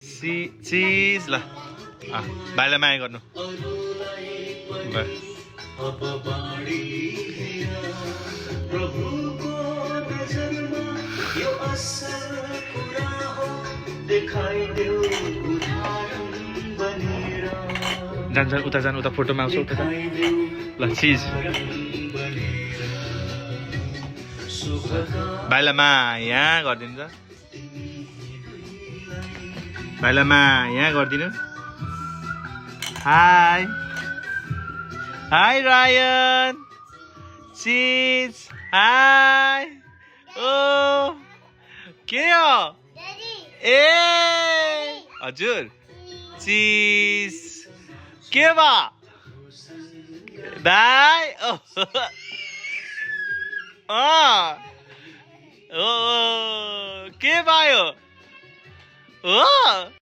चिज ल भाइलाई माया गर्नु जान्छ उता जानु उता फोटोमा आउँछ उता ल चिज भाइलाई माया गरिदिनु त भाइलाई माया गरिदिनु हाई हाई रायन चिज हाई ओ के हो ए हजुर चिज के बा भाइ ओ के भयो हो